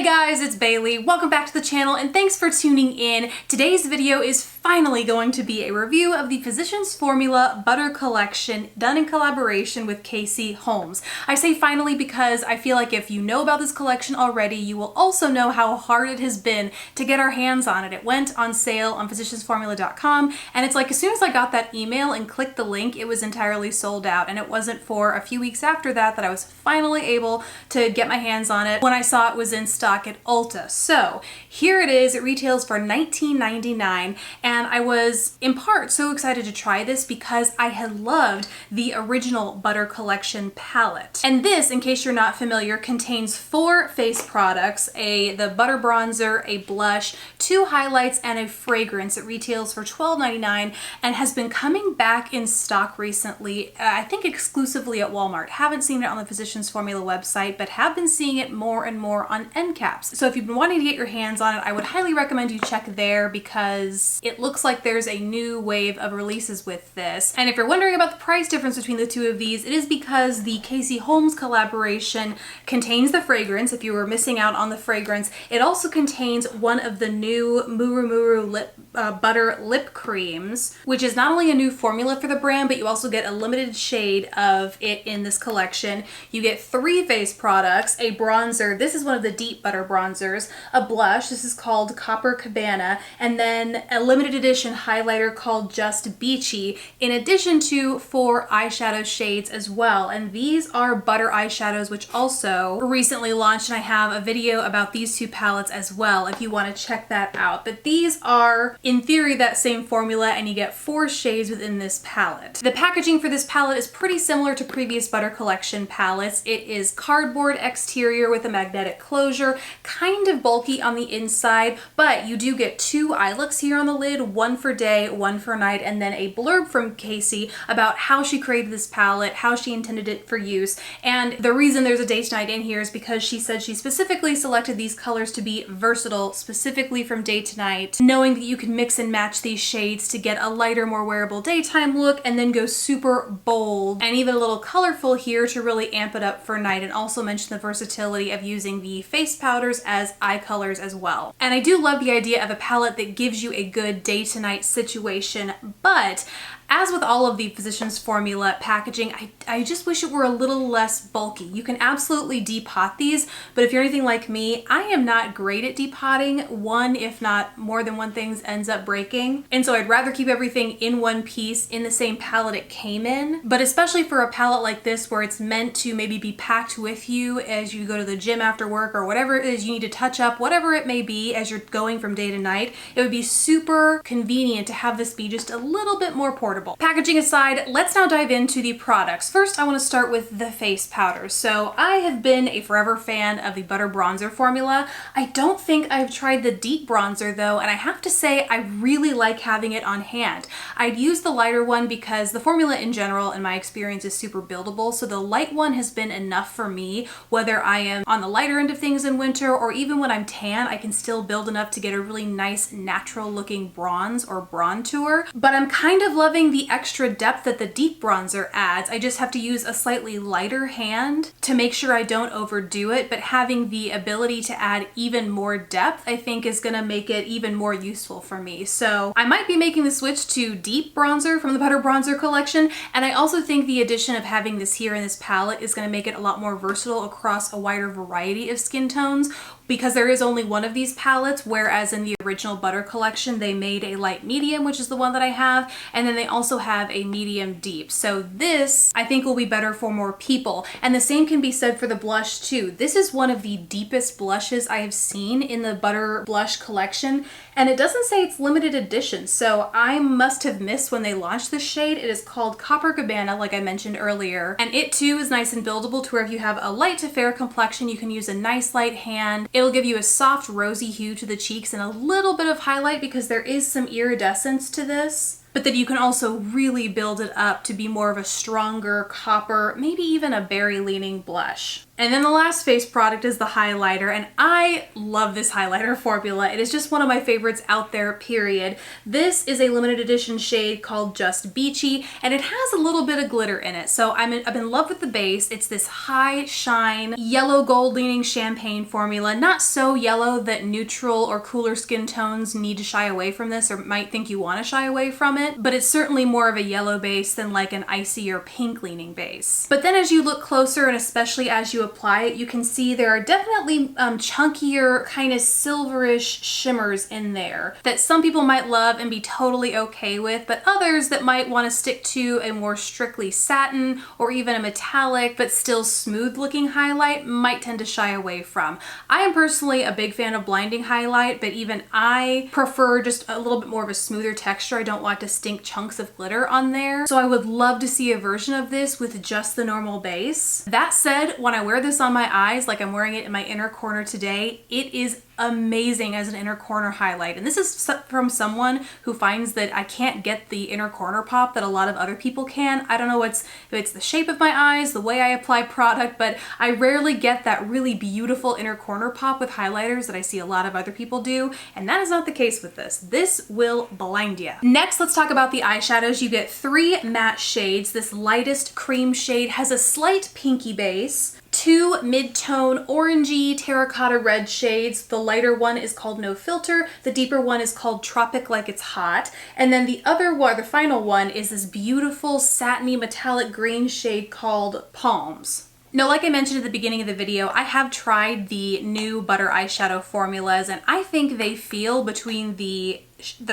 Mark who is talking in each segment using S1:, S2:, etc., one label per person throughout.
S1: guys, it's Bailey. Welcome back to the channel and thanks for tuning in. Today's video is finally going to be a review of the Physicians Formula Butter Collection done in collaboration with Casey Holmes. I say finally because I feel like if you know about this collection already, you will also know how hard it has been to get our hands on it. It went on sale on physiciansformula.com and it's like as soon as I got that email and clicked the link, it was entirely sold out, and it wasn't for a few weeks after that I was finally able to get my hands on it when I saw it was in stock at Ulta. So here it is. It retails for $19.99 and I was in part so excited to try this because I had loved the original Butter Collection palette. And this, in case you're not familiar, contains 4 face products, the butter bronzer, a blush, 2 highlights, and a fragrance. It retails for $12.99 and has been coming back in stock recently, I think exclusively at Walmart. Haven't seen it on the Physicians Formula website, but have been seeing it more and more on end caps. So if you've been wanting to get your hands on it, I would highly recommend you check there because it looks like there's a new wave of releases with this. And if you're wondering about the price difference between the two of these, it is because the Casey Holmes collaboration contains the fragrance. If you were missing out on the fragrance, it also contains one of the new Muru Muru butter lip creams, which is not only a new formula for the brand, but you also get a limited shade of it in this collection. You get 3 face products, a bronzer, this is one of the deep butter bronzers, a blush, this is called Copacabana, and then a limited edition highlighter called Just Beachy, in addition to 4 eyeshadow shades as well. And these are butter eyeshadows, which also recently launched, and I have a video about these 2 palettes as well if you want to check that out. But these are, in theory, that same formula, and you get 4 shades within this palette. The packaging for this palette is pretty similar to previous Butter Collection palettes. It is cardboard exterior with a magnetic closure, kind of bulky on the inside, but you do get 2 eye looks here on the lid, one for day, one for night, and then a blurb from Casey about how she created this palette, how she intended it for use. And the reason there's a day to night in here is because she said she specifically selected these colors to be versatile, specifically from day to night, knowing that you can mix and match these shades to get a lighter, more wearable daytime look and then go super bold and even a little colorful here to really amp it up for night, and also mention the versatility of using the face powders as eye colors as well. And I do love the idea of a palette that gives you a good day to night situation, but as with all of the Physicians Formula packaging, I just wish it were a little less bulky. You can absolutely depot these, but if you're anything like me, I am not great at depotting. One, if not more than one thing, ends up breaking. And so I'd rather keep everything in one piece in the same palette it came in. But especially for a palette like this where it's meant to maybe be packed with you as you go to the gym after work or whatever it is you need to touch up, whatever it may be as you're going from day to night, it would be super convenient to have this be just a little bit more portable. Packaging aside, let's now dive into the products. First, I want to start with the face powders. So I have been a forever fan of the butter bronzer formula. I don't think I've tried the deep bronzer though, and I have to say I really like having it on hand. I'd use the lighter one because the formula in general, in my experience, is super buildable, so the light one has been enough for me. Whether I am on the lighter end of things in winter or even when I'm tan, I can still build enough to get a really nice natural looking bronze or bronzer. But I'm kind of loving the extra depth that the deep bronzer adds. I just have to use a slightly lighter hand to make sure I don't overdo it, but having the ability to add even more depth I think is gonna make it even more useful for me. So I might be making the switch to deep bronzer from the Butter Bronzer collection, and I also think the addition of having this here in this palette is gonna make it a lot more versatile across a wider variety of skin tones, because there is only one of these palettes, whereas in the original Butter Collection they made a light medium, which is the one that I have, and then they also have a medium deep. So this I think will be better for more people, and the same can be said for the blush too. This is one of the deepest blushes I have seen in the Butter Blush collection, and it doesn't say it's limited edition, so I must have missed when they launched this shade. It is called Copacabana, like I mentioned earlier, and it too is nice and buildable to where if you have a light to fair complexion, you can use a nice light hand. It'll give you a soft rosy hue to the cheeks and a little bit of highlight because there is some iridescence to this. but then you can also really build it up to be more of a stronger copper, maybe even a berry leaning blush. And then the last face product is the highlighter, and I love this highlighter formula. It is just one of my favorites out there, period. This is a limited edition shade called Just Beachy, and it has a little bit of glitter in it. So I'm in love with the base. It's this high shine, yellow gold leaning champagne formula. Not so yellow that neutral or cooler skin tones need to shy away from this or might think you want to shy away from it, but it's certainly more of a yellow base than like an icy or pink leaning base. But then as you look closer, and especially as you apply it, you can see there are definitely chunkier, kind of silverish shimmers in there that some people might love and be totally okay with, but others that might want to stick to a more strictly satin or even a metallic but still smooth looking highlight might tend to shy away from. I am personally a big fan of blinding highlight, but even I prefer just a little bit more of a smoother texture. I don't want distinct chunks of glitter on there. So I would love to see a version of this with just the normal base. That said, when I wear this on my eyes, like I'm wearing it in my inner corner today, it is amazing as an inner corner highlight. And this is from someone who finds that I can't get the inner corner pop that a lot of other people can. I don't know if it's the shape of my eyes, the way I apply product, but I rarely get that really beautiful inner corner pop with highlighters that I see a lot of other people do. And that is not the case with this. This will blind you. Next, let's talk about the eyeshadows. You get 3 matte shades. This lightest cream shade has a slight pinky base, 2 mid-tone orangey terracotta red shades. The lighter one is called No Filter. The deeper one is called Tropic Like It's Hot. And then the other one, the final one, is this beautiful satiny metallic green shade called Palms. Now, like I mentioned at the beginning of the video, I have tried the new butter eyeshadow formulas, and I think they feel between the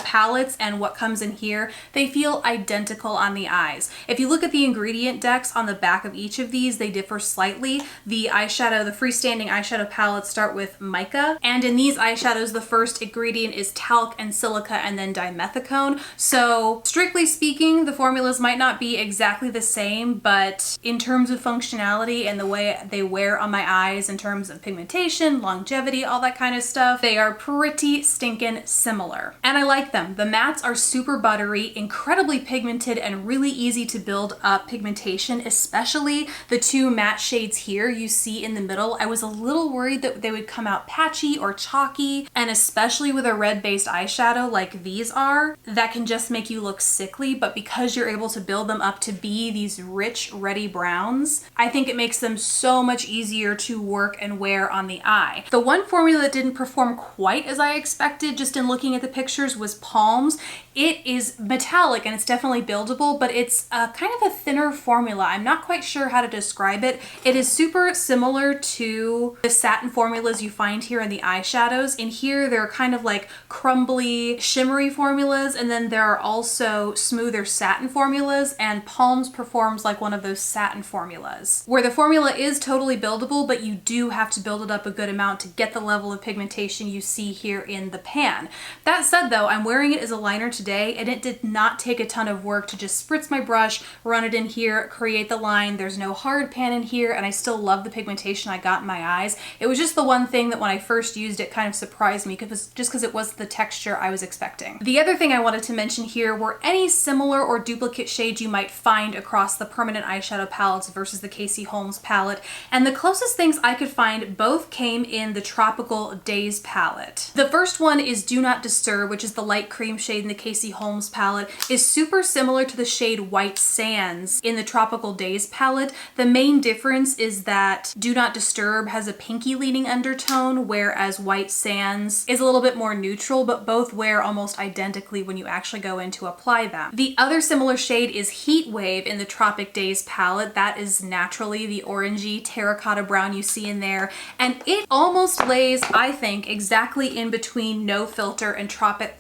S1: palettes and what comes in here, they feel identical on the eyes. If you look at the ingredient decks on the back of each of these, they differ slightly. The freestanding eyeshadow palettes start with mica, and in these eyeshadows, the first ingredient is talc and silica and then dimethicone. So strictly speaking, the formulas might not be exactly the same, but in terms of functionality and the way they wear on my eyes, in terms of pigmentation, longevity, all that kind of stuff, they are pretty stinking similar. And I like them. The mattes are super buttery, incredibly pigmented, and really easy to build up pigmentation, especially the 2 matte shades here you see in the middle. I was a little worried that they would come out patchy or chalky, and especially with a red-based eyeshadow like these are, that can just make you look sickly, but because you're able to build them up to be these rich, reddy browns, I think it makes them so much easier to work and wear on the eye. The one formula that didn't perform quite as I expected, just in looking at the pictures, was Palms. It is metallic and it's definitely buildable, but it's kind of a thinner formula. I'm not quite sure how to describe it. It is super similar to the satin formulas you find here in the eyeshadows. In here, they're kind of like crumbly, shimmery formulas, and then there are also smoother satin formulas, and Palms performs like one of those satin formulas, where the formula is totally buildable, but you do have to build it up a good amount to get the level of pigmentation you see here in the pan. That said, though, I'm wearing it as a liner today, and it did not take a ton of work to just spritz my brush, run it in here, create the line. There's no hard pan in here, and I still love the pigmentation I got in my eyes. It was just the one thing that when I first used it kind of surprised me, just because it wasn't the texture I was expecting. The other thing I wanted to mention here were any similar or duplicate shades you might find across the permanent eyeshadow palettes versus the Casey Holmes palette, and the closest things I could find both came in the Tropical Days palette. The first one is Do Not Disturb, which is the light cream shade in the Casey Holmes palette, is super similar to the shade White Sands in the Tropical Days palette. The main difference is that Do Not Disturb has a pinky leaning undertone, whereas White Sands is a little bit more neutral, but both wear almost identically when you actually go in to apply them. The other similar shade is Heat Wave in the Tropic Days palette. That is naturally the orangey terracotta brown you see in there, and it almost lays, I think, exactly in between No Filter and Tropic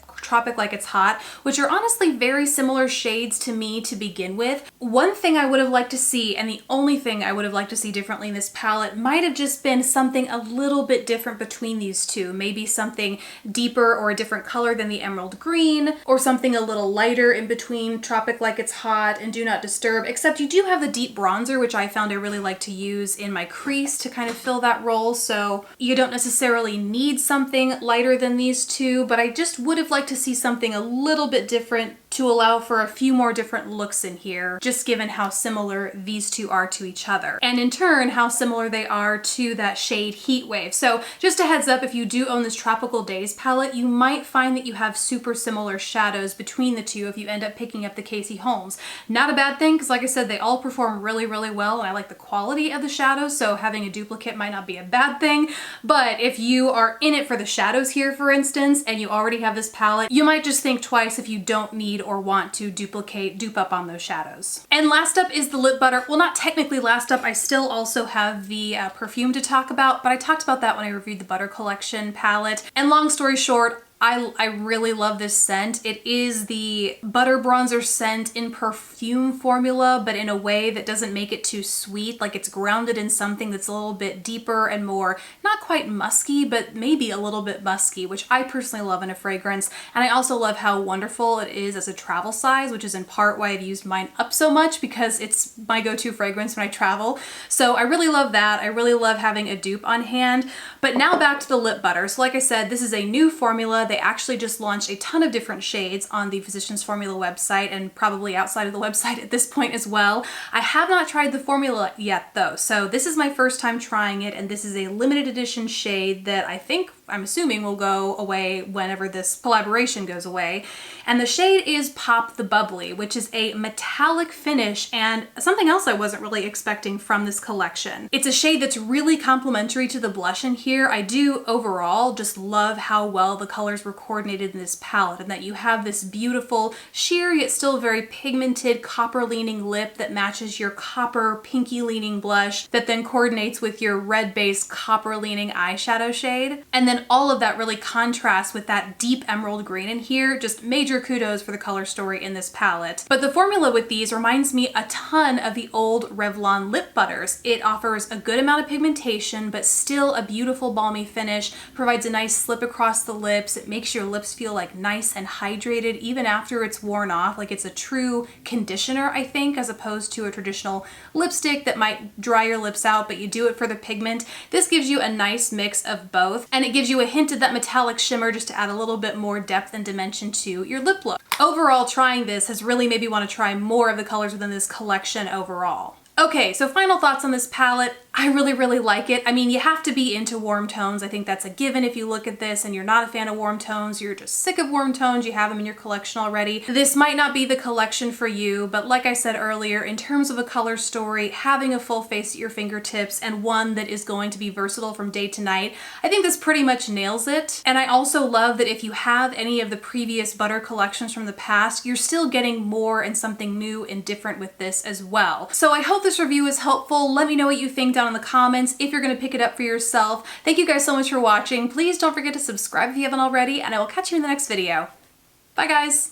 S1: Like It's Hot, which are honestly very similar shades to me to begin with. One thing I would have liked to see, and the only thing I would have liked to see differently in this palette, might have just been something a little bit different between these two. Maybe something deeper or a different color than the emerald green, or something a little lighter in between Tropic Like It's Hot and Do Not Disturb, except you do have the deep bronzer, which I found I really like to use in my crease to kind of fill that role, so you don't necessarily need something lighter than these two, but I just would have liked to see something a little bit different to allow for a few more different looks in here, just given how similar these two are to each other. And in turn, how similar they are to that shade Heat Wave. So just a heads up, if you do own this Tropical Days palette, you might find that you have super similar shadows between the two if you end up picking up the Casey Holmes. Not a bad thing, because like I said, they all perform really, really well, and I like the quality of the shadows, so having a duplicate might not be a bad thing. But if you are in it for the shadows here, for instance, and you already have this palette, you might just think twice if you don't need or want to dupe up on those shadows. And last up is the lip butter. Well, not technically last up, I still also have the perfume to talk about, but I talked about that when I reviewed the Butter Collection palette. And long story short, I really love this scent. It is the butter bronzer scent in perfume formula, but in a way that doesn't make it too sweet. Like, it's grounded in something that's a little bit deeper and more, not quite musky, but maybe a little bit musky, which I personally love in a fragrance. And I also love how wonderful it is as a travel size, which is in part why I've used mine up so much, because it's my go-to fragrance when I travel. So I really love that. I really love having a dupe on hand. But now back to the lip butter. So like I said, this is a new formula. They actually just launched a ton of different shades on the Physicians Formula website, and probably outside of the website at this point as well. I have not tried the formula yet though, so this is my first time trying it, and this is a limited edition shade that I'm assuming will go away whenever this collaboration goes away. And the shade is Pop the Bubbly, which is a metallic finish and something else I wasn't really expecting from this collection. It's a shade that's really complementary to the blush in here. I do overall just love how well the colors were coordinated in this palette, and that you have this beautiful sheer yet still very pigmented copper leaning lip that matches your copper pinky leaning blush that then coordinates with your red based copper leaning eyeshadow shade. And then all of that really contrasts with that deep emerald green in here. Just major kudos for the color story in this palette. But the formula with these reminds me a ton of the old Revlon lip butters. It offers a good amount of pigmentation, but still a beautiful balmy finish, provides a nice slip across the lips. It makes your lips feel like nice and hydrated even after it's worn off. Like, it's a true conditioner, I think, as opposed to a traditional lipstick that might dry your lips out, but you do it for the pigment. This gives you a nice mix of both, and it gives you a hint of that metallic shimmer just to add a little bit more depth and dimension to your lip look. Overall, trying this has really made me want to try more of the colors within this collection overall. Okay, so final thoughts on this palette. I really, really like it. I mean, you have to be into warm tones. I think that's a given if you look at this and you're not a fan of warm tones, you're just sick of warm tones, you have them in your collection already. This might not be the collection for you, but like I said earlier, in terms of a color story, having a full face at your fingertips and one that is going to be versatile from day to night, I think this pretty much nails it. And I also love that if you have any of the previous Butter collections from the past, you're still getting more and something new and different with this as well. So I hope this review is helpful. Let me know what you think down in the comments if you're going to pick it up for yourself. Thank you guys so much for watching. Please don't forget to subscribe if you haven't already, and I will catch you in the next video. Bye guys!